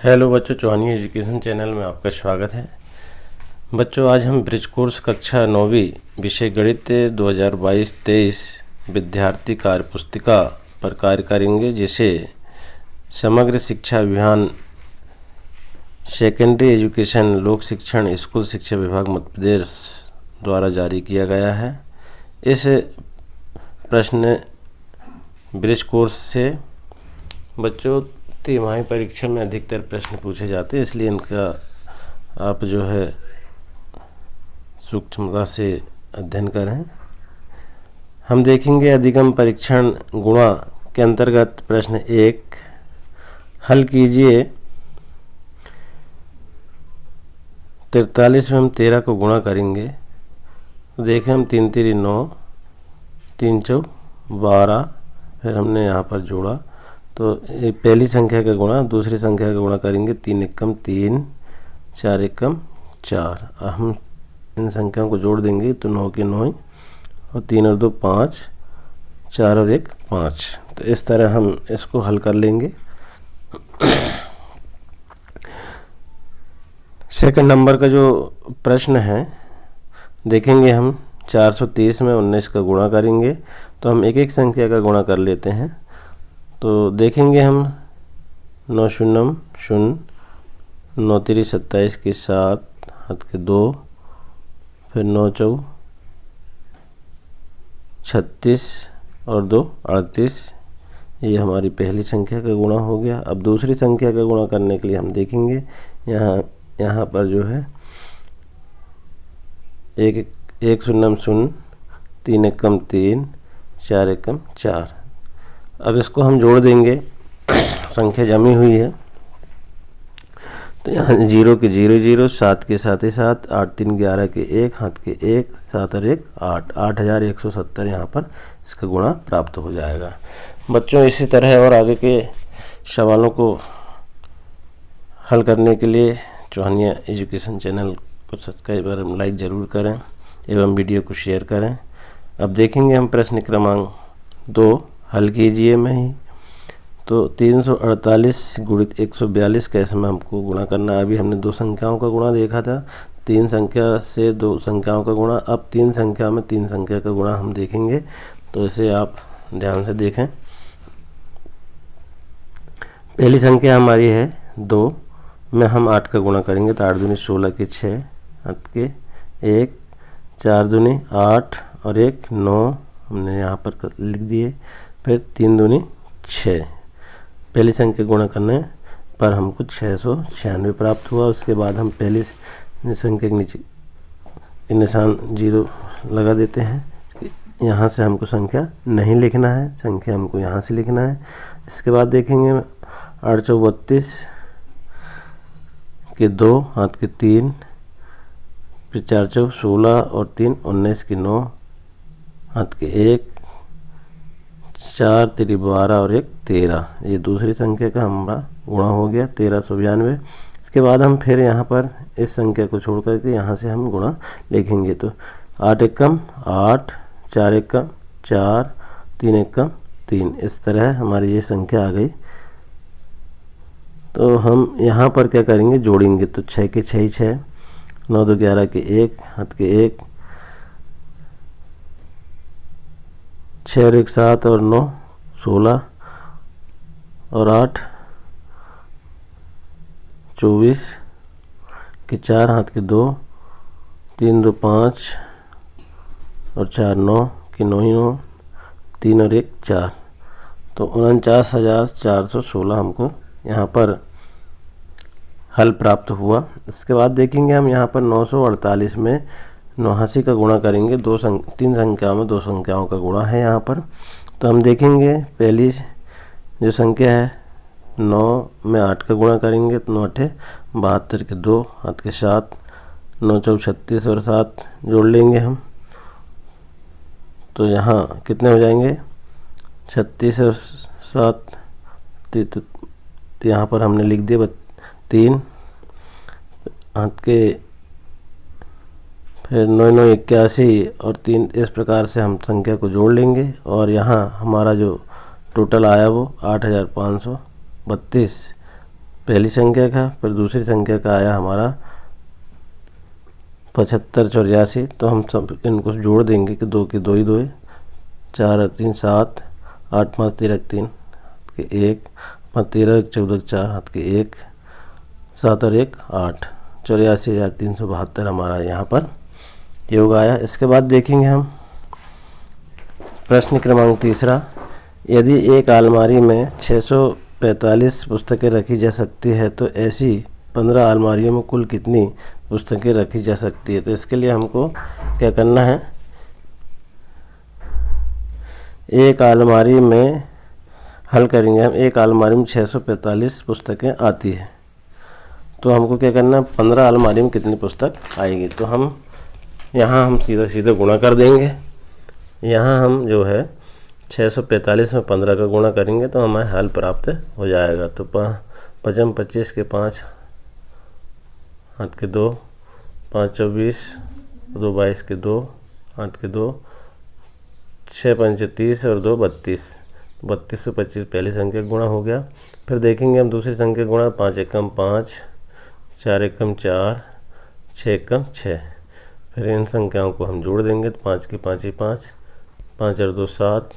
Hello बच्चों, चौहानी education channel में आपका स्वागत है। बच्चों, आज हम ब्रिज कोर्स कक्षा 9वीं विषय गणित 2022-23 विद्यार्थी कार्य पुस्तिका पर कार्य करेंगे, जिसे समग्र शिक्षा अभियान सेकेंडरी एजुकेशन लोक शिक्षण स्कूल शिक्षा विभाग मध्य प्रदेश द्वारा जारी किया गया है। इस प्रश्न ब्रिज कोर्स से बच्चों तिमाही परीक्षा में अधिकतर प्रश्न पूछे जाते हैं, इसलिए इनका आप जो है सूक्ष्मता से अध्ययन करें। हम देखेंगे अधिगम परीक्षण गुणा के अंतर्गत प्रश्न 1 हल कीजिए। 43 में हम 13 को गुणा करेंगे तो देखें हम 3 3 9, 3 4 12, फिर हमने यहाँ पर जोड़ा तो पहली संख्या का गुणा दूसरी संख्या का गुणा करेंगे। 3 एकम 3, 4 एकम 4। हम इन संख्याओं को जोड़ देंगे तो 9 के 9 और 3 और 2 5, 4 और 1 5। तो इस तरह हम इसको हल कर लेंगे। सेकंड नंबर का जो प्रश्न है देखेंगे हम 430 में 19 का गुणा करेंगे तो हम एक एक संख्या का गुणा कर लेते हैं। तो देखेंगे हम 9 शून्यम 0, 9 3 27 के 7, हाथ के 2, फिर 9 4 36 और 2 38। ये हमारी पहली संख्या का गुणा हो गया। अब दूसरी संख्या का गुणा करने के लिए हम देखेंगे यहाँ पर जो है 1 शून्यम 0, 3 एकम 3, 4 एकम 4। अब इसको हम जोड़ देंगे, संख्या जमी हुई है तो यहाँ 0 के 0 0, 7 के 7 7, 8 3 11 के 1, हाथ के 1, 7 और 1 8, 8170 यहाँ पर इसका गुणा प्राप्त हो जाएगा। बच्चों, इसी तरह और आगे के सवालों को हल करने के लिए चौहानिया एजुकेशन चैनल को सब्सक्राइब और लाइक ज़रूर करें एवं वीडियो को शेयर करें। अब देखेंगे हम प्रश्न क्रमांक 2 हल कीजिए में ही। तो 348 गुणित 142 कैसे में हमको गुणा करना है। अभी हमने 2 संख्याओं का गुणा देखा था, 3 संख्या से 2 संख्याओं का गुणा। अब 3 संख्या में 3 संख्या का गुणा हम देखेंगे, तो इसे आप ध्यान से देखें। पहली संख्या हमारी है 2 में हम 8 का गुणा करेंगे तो 8 दूनी 16 के 6, हाथ के 1, 4 दूनी 8 और 1 9 हमने यहाँ पर लिख दिए। फिर 3 दूनी 6, पहली संख्या गुणा करने पर हमको 696 प्राप्त हुआ। उसके बाद हम पहली संख्या के नीचे निशान 0 लगा देते हैं। यहाँ से हमको संख्या नहीं लिखना है, संख्या हमको यहाँ से लिखना है। इसके बाद देखेंगे 8 4 32 के 2, हाथ के 3, फिर 4 4 16 और 3 19 के 9, हाथ के 1, 4 3 12 और 1 13। ये दूसरी संख्या का हमारा गुणा हो गया 1392। इसके बाद हम फिर यहाँ पर इस संख्या को छोड़ करके यहाँ से हम गुणा लिखेंगे तो 8 एकम 8, 4 एकम 4, 3 एकम 3। इस तरह हमारी ये संख्या आ गई। तो हम यहाँ पर क्या करेंगे, जोड़ेंगे तो 6 के 6 6, 9 2 11 के 1, हाथ के 1, 6 और 1 7 और 9 16 और 8 24 के 4, हाथ के 2, 3 2 5 और 4 9 के 9 ही 9, 3 और 1 4। तो 49,416 हमको यहाँ पर हल प्राप्त हुआ। इसके बाद देखेंगे हम यहाँ पर 948 में 89 का गुणा करेंगे। 3 संख्याओं में 2 संख्याओं का गुणा है यहाँ पर। तो हम देखेंगे पहली जो संख्या है 9 में 8 का गुणा करेंगे तो 9 8 72 के 2, हाथ के 7, 9 4 36 और 7 जोड़ लेंगे हम। तो यहाँ कितने हो जाएंगे 36 और 7, तो यहाँ पर हमने लिख दिया 3, हाथ के फिर 9 9 81 और 3। इस प्रकार से हम संख्या को जोड़ लेंगे और यहाँ हमारा जो टोटल आया वो 8532 पहली संख्या का, फिर दूसरी संख्या का आया हमारा 75 84। तो हम सब इनको जोड़ देंगे कि 2 की 2 ही 2 है, 4 और 3 7, 8 5 13 3 के 1, 13 14 4 हाथ के 1, 7 और 1 8, 84,372 हमारा यहाँ पर योग आया। इसके बाद देखेंगे हम प्रश्न क्रमांक तीसरा। यदि एक अलमारी में 645 पुस्तकें रखी जा सकती है तो ऐसी 15 अलमारियों में कुल कितनी पुस्तकें रखी जा सकती है। तो इसके लिए हमको क्या करना है, एक अलमारी में हल करेंगे हम। एक अलमारी में 645 पुस्तकें आती है, तो हमको क्या करना है, 15 अलमारी में कितनी पुस्तक आएगी। तो हम यहाँ हम सीधा गुणा कर देंगे। यहाँ हम जो है 645 में 15 का गुणा करेंगे तो हमें हल प्राप्त हो जाएगा। तो 5 25 के 5 हाथ के 2, 5 24, 2 22 के 2 हाथ के 2, 6 5 30 और 2 32, 32 से 25 पहली संख्या गुणा हो गया। फिर देखेंगे हम दूसरी संख्या गुणा, 5 एकम 5, 4 एकम 4, 6 एकम 6। फिर इन संख्याओं को हम जोड़ देंगे तो 5 की 5 ही 5, 5 और 2 7,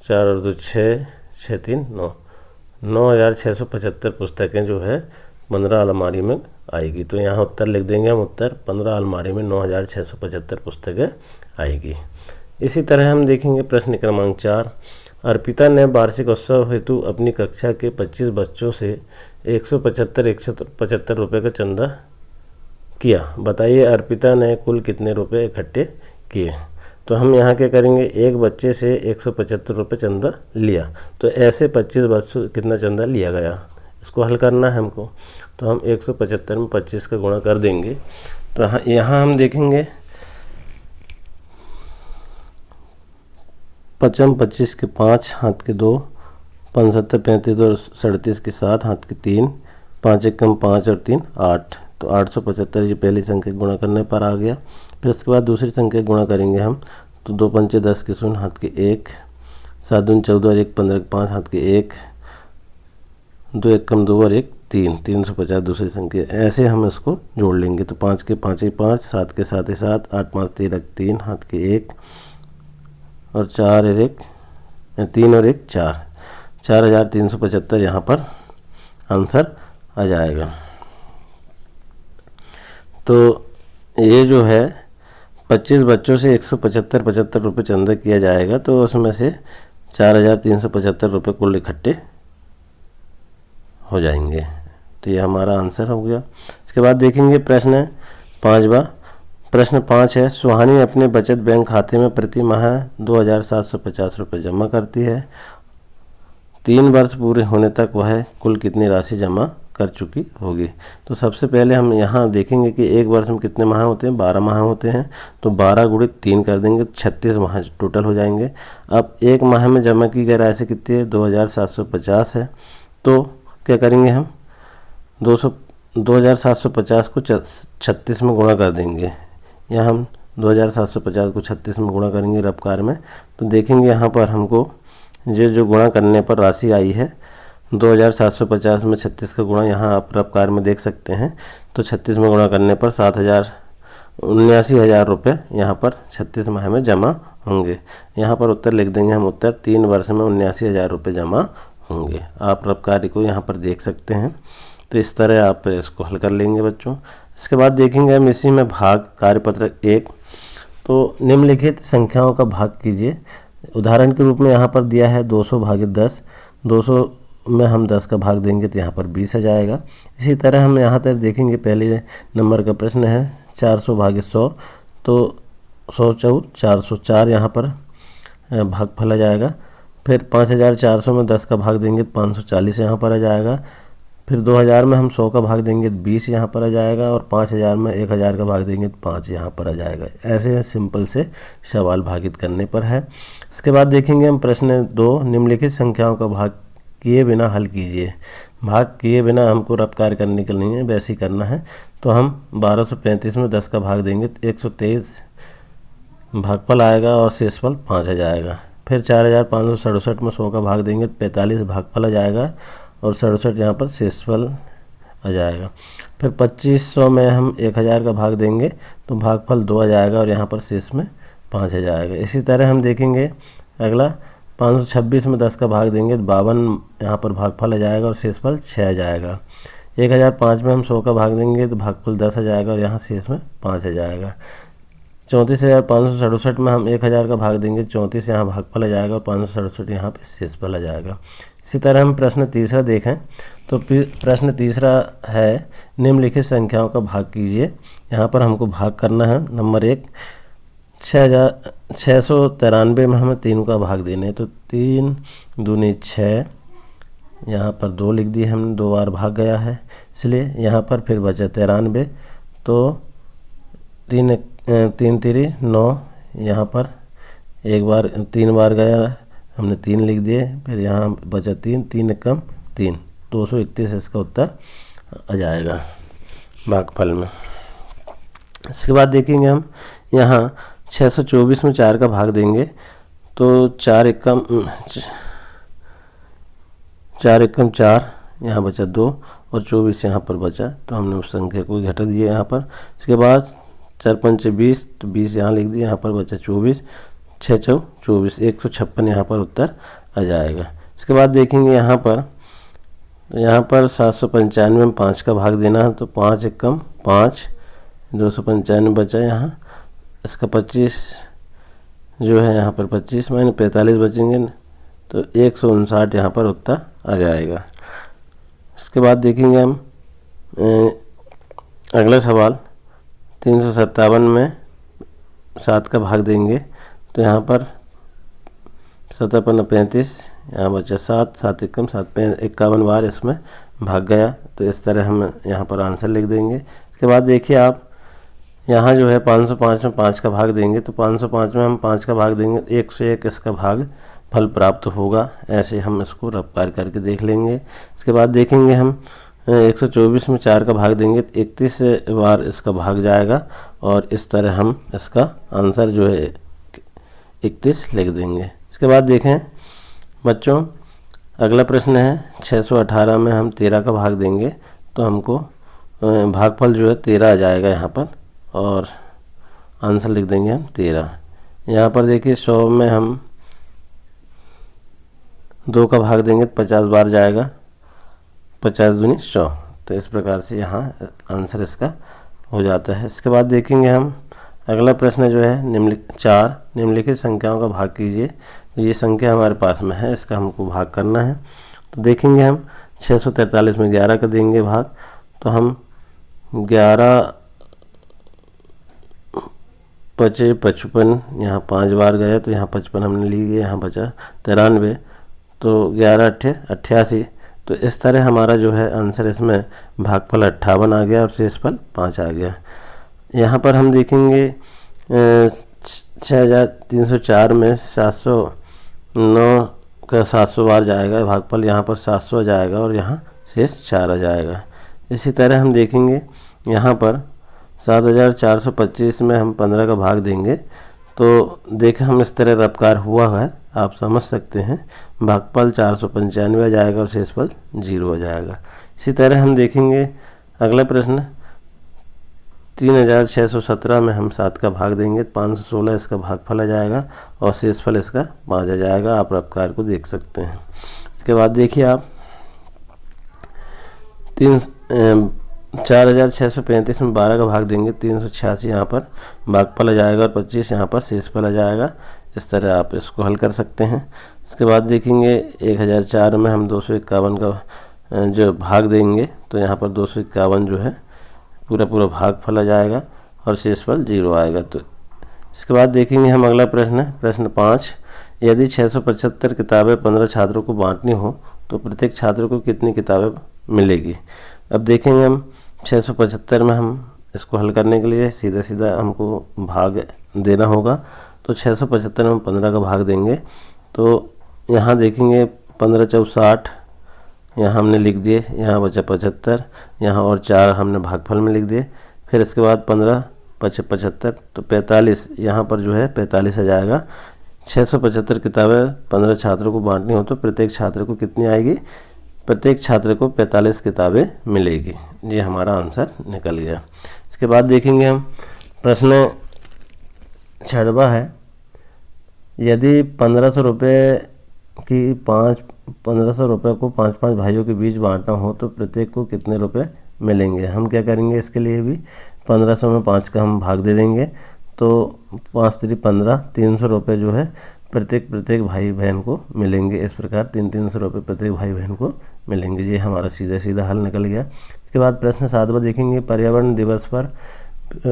4 और 2 6, 6 3 9, 9,675 पुस्तकें जो है 15 अलमारी में आएगी। तो यहाँ उत्तर लिख देंगे हम, उत्तर 15 अलमारी में 9,675 पुस्तकें आएगी। इसी तरह हम देखेंगे प्रश्न क्रमांक 4। अर्पिता ने वार्षिक उत्सव हेतु अपनी कक्षा के 25 बच्चों से 175 रुपये का चंदा किया। बताइए अर्पिता ने कुल कितने रुपए इकट्ठे किए। तो हम यहाँ क्या करेंगे, एक बच्चे से 175 रुपये चंदा लिया, तो ऐसे 25 बच्चों कितना चंदा लिया गया, इसको हल करना है हमको। तो हम 175 में 25 का गुणा कर देंगे। तो यहाँ हम देखेंगे 55 25 के 5 हाथ के 2, 75 35 और 37 के 7 हाथ के 3, 5 एकम 5 और 3 8। तो 875 ये पहली संख्या गुणा करने पर आ गया। फिर उसके बाद दूसरी संख्या गुणा करेंगे हम, तो 2 पंचे 10 के 0 हाथ के 1, 7 दूनी 14 और 1 15 के 5 हाथ के 1, 2 एकम 2 और 1 3, 350 दूसरी संख्या। ऐसे हम इसको जोड़ लेंगे। तो 5 के 5 ही 5, 7 के 7 ही 7, 8 5 13 3 हाथ के 1 और 4 और 1 3 और 1 4, 4,375 यहाँ पर आंसर आ जाएगा। तो ये जो है 25 बच्चों से 175 रुपये चंदा किया जाएगा, तो उसमें से 4,375 रुपये कुल इकट्ठे हो जाएंगे। तो ये हमारा आंसर हो गया। इसके बाद देखेंगे प्रश्न 5वां। प्रश्न 5 है, सुहानी अपने बचत बैंक खाते में प्रति माह 2,750 रुपये जमा करती है। 3 वर्ष पूरे होने तक वह कुल कितनी राशि जमा कर चुकी होगी। तो सबसे पहले हम यहाँ देखेंगे कि एक वर्ष में कितने माह होते हैं, 12 माह होते हैं। तो 12 गुणित 3 कर देंगे, 36 माह टोटल हो जाएंगे। अब एक माह में जमा की गई राशि कितनी है, 2,750 है। तो क्या करेंगे हम, 2,750 को 36 में गुणा कर देंगे। यहाँ हम 2,750 को 36 में गुणा करेंगे रफ्कार में। तो देखेंगे यहाँ पर हमको जो गुणा करने पर राशि आई है 2,750 में 36 का गुणा, यहाँ आप रफ्कार में देख सकते हैं। तो 36 में गुणा करने पर 79,000 रुपये यहाँ पर 36 माह में जमा होंगे। यहाँ पर उत्तर लिख देंगे हम, उत्तर 3 वर्ष में 79,000 रुपये जमा होंगे। आप रफ्कारी को यहाँ पर देख सकते हैं। तो इस तरह आप इसको हल कर लेंगे बच्चों। इसके बाद देखेंगे हम इसी में भाग कार्यपत्रक 1। तो निम्नलिखित संख्याओं का भाग कीजिए। उदाहरण के रूप में यहाँ पर दिया है 200 भागित 10, 200 में हम 10 का भाग देंगे तो यहाँ पर 20 आ जाएगा। इसी तरह हम यहाँ तक देखेंगे, पहले नंबर का प्रश्न है 400 भागित 100, तो 100 4 404 यहाँ पर भागफल आ जाएगा। फिर 5,400 में 10 का भाग देंगे तो 540 यहाँ पर आ जाएगा। फिर 2000 में हम 100 का भाग देंगे तो 20 यहाँ पर आ जाएगा। और 5000 में 1000 का भाग देंगे तो 5 यहाँ पर आ जाएगा। ऐसे सिंपल से सवाल भागित करने पर है। इसके बाद देखेंगे हम प्रश्न 2, निम्नलिखित संख्याओं का भाग किए बिना हल कीजिए। भाग किए बिना हमको रफ्कार करने के लिए वैसे ही करना है। तो हम 1235 में 10 का भाग देंगे तो 123 भागफल आएगा और शेषफल 5 आ जाएगा। फिर 4,567 में 100 का भाग देंगे तो 45 भागफल आ जाएगा और 67 यहाँ पर शेषफल आ जाएगा। फिर 2500 में हम 1000 का भाग देंगे तो भागफल 2 आ जाएगा और यहाँ पर शेष में 5 आ जाएगा। इसी तरह हम देखेंगे अगला 526 में 10 का भाग देंगे तो 52 यहाँ पर भागफल आ जाएगा और शेषफल 6 आ जाएगा। 1005 में हम 100 का भाग देंगे तो भागफल 10 आ जाएगा और यहाँ शेष में 5 आ जाएगा। 34,567 में हम 1000 का भाग देंगे, 34 यहाँ भागफल आ जाएगा और 567 यहाँ पे शेषफल आ जाएगा। इसी तरह हम प्रश्न तीसरा देखें तो प्रश्न तीसरा है निम्नलिखित संख्याओं का भाग कीजिए। यहाँ पर हमको भाग करना है। नंबर 1 693 में हमें 3 का भाग देना है तो 3 दूनी 6, यहाँ पर 2 लिख दिए हमने, 2 बार भाग गया है इसलिए यहाँ पर फिर बचा 93 तो 3 3 9, यहाँ पर 3 बार गया हमने 3 लिख दिए, फिर यहाँ बचा 3 3 कम 3 231 इसका उत्तर आ जाएगा भागफल में। इसके बाद देखेंगे हम यहाँ 624 में 4 का भाग देंगे तो 4 एकम 4, यहाँ बचा 2 और 24 यहाँ पर बचा तो हमने उस संख्या को घटा दिया यहाँ पर। इसके बाद 4 5 20 तो 20 यहाँ लिख दिया, यहाँ पर बचा 24, 6 4 24 156 यहाँ पर उत्तर आ जाएगा। इसके बाद देखेंगे यहाँ पर 795 में 5 का भाग देना है तो 5 एकम 5, 295 बचा यहाँ, इसका 25 जो है यहाँ पर 25 माइनस 45 बचेंगे तो 159 यहाँ पर उत्तर आ जाएगा। इसके बाद देखेंगे हम अगला सवाल 357 में 7 का भाग देंगे तो यहाँ पर 7 × 35, यहाँ बचा 7, 7 एकम 7 51 बार इसमें भाग गया तो इस तरह हम यहाँ पर आंसर लिख देंगे। इसके बाद देखिए आप यहाँ जो है 505 में 5 का भाग देंगे तो 505 में हम 5 का भाग देंगे 101 इसका भाग फल प्राप्त होगा। ऐसे हम इसको रफ्तार करके देख लेंगे। इसके बाद देखेंगे हम 124 में 4 का भाग देंगे तो 31 बार इसका भाग जाएगा और इस तरह हम इसका आंसर जो है 31 लिख देंगे। इसके बाद देखें बच्चों अगला प्रश्न है 618 में हम 13 का भाग देंगे तो हमको भागफल जो है 13 आ जाएगा यहाँ पर और आंसर लिख देंगे हम 13। यहाँ पर देखिए 100 में हम 2 का भाग देंगे तो 50 बार जाएगा, 50 दूनी 100 तो इस प्रकार से यहाँ आंसर इसका हो जाता है। इसके बाद देखेंगे हम अगला प्रश्न जो है निम्नलिखित संख्याओं का भाग कीजिए। ये संख्या हमारे पास में है, इसका हमको भाग करना है तो देखेंगे हम 643 में 11 का देंगे भाग तो हम 11 5 55 यहाँ 5 बार गया तो यहाँ 55 हमने लिए, यहाँ बचा 93 तो 11 8 88 तो इस तरह हमारा जो है आंसर इसमें भागफल 58 आ गया और शेषफल 5 आ गया। यहाँ पर हम देखेंगे 6304 में 709 का 700 बार जाएगा भागफल, यहाँ पर 700 आ जाएगा और यहाँ शेष 4 आ जाएगा। इसी तरह हम देखेंगे यहाँ पर 7425 में हम 15 का भाग देंगे तो देखें हम इस तरह रफ्तार हुआ है, आप समझ सकते हैं भागफल 495 आ जाएगा और शेषफल 0 हो जाएगा। इसी तरह हम देखेंगे अगला प्रश्न 3617 में हम 7 का भाग देंगे 516 इसका भागफल आ जाएगा और शेषफल इसका 5 आ जाएगा। आप रफ्तार को देख सकते हैं। इसके बाद देखिए आप 4635 में 12 का भाग देंगे 386 यहाँ पर भागफल आ जाएगा और 25 यहाँ पर शेषफल आ जाएगा। इस तरह आप इसको हल कर सकते हैं। इसके बाद देखेंगे 1004 में हम 251 का जो भाग देंगे तो यहाँ पर 251 जो है पूरा भागफल आ जाएगा और शेषफल 0 आएगा। तो इसके बाद देखेंगे हम अगला प्रश्न 5 यदि 675 किताबें 15 छात्रों को बांटनी हो तो प्रत्येक छात्र को कितनी किताबें मिलेगी। अब देखेंगे हम 675 में हम इसको हल करने के लिए सीधा हमको भाग देना होगा तो 675 में हम 15 का भाग देंगे तो यहाँ देखेंगे 15 × 60 यहाँ हमने लिख दिए, यहाँ बचा 75, यहाँ और 4 हमने भागफल में लिख दिए। फिर इसके बाद 15 × 75 तो 45 यहाँ पर जो है 45 आ जाएगा। 675 किताबें 15 छात्रों को बांटनी हो तो प्रत्येक छात्र को कितनी आएगी प्रत्येक छात्र को 45 किताबें मिलेगी। ये हमारा आंसर निकल गया। इसके बाद देखेंगे हम प्रश्न 6वां है, यदि 1500 रुपये की 1500 रुपये को 5-5 भाइयों के बीच बांटना हो तो प्रत्येक को कितने रुपए मिलेंगे। हम क्या करेंगे, इसके लिए भी 1500 में 5 का हम भाग दे देंगे, तो 5 3 15, 300 रुपये जो है प्रत्येक भाई बहन को मिलेंगे। इस प्रकार 300 रुपये प्रत्येक भाई बहन को मिलेंगे। ये हमारा सीधा हल निकल गया। इसके बाद प्रश्न 7वां देखेंगे, पर्यावरण दिवस पर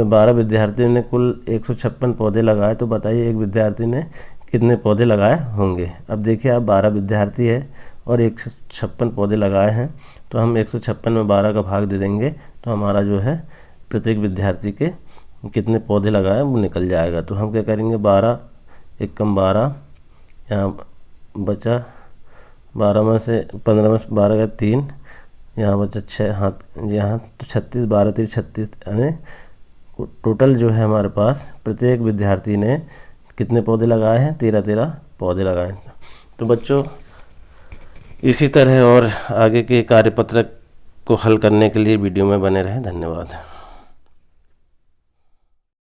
12 विद्यार्थियों ने कुल 156 पौधे लगाए, तो बताइए एक विद्यार्थी ने कितने पौधे लगाए होंगे। अब देखिए, आप 12 विद्यार्थी है और 156 पौधे लगाए हैं, तो हम 156 में 12 का भाग दे देंगे, तो हमारा जो है प्रत्येक विद्यार्थी के कितने पौधे लगाए वो निकल जाएगा। तो हम क्या करेंगे, 12 एकम 12, यहाँ बचा 12 में से 15 में 12 का 3, यहाँ बचा 6, हाथ यहाँ तो 36, 12 3 36, यानी टोटल जो है हमारे पास प्रत्येक विद्यार्थी ने कितने पौधे लगाए हैं, 13 पौधे लगाए हैं। तो बच्चों, इसी तरह और आगे के कार्यपत्रक को हल करने के लिए वीडियो में बने रहें। धन्यवाद।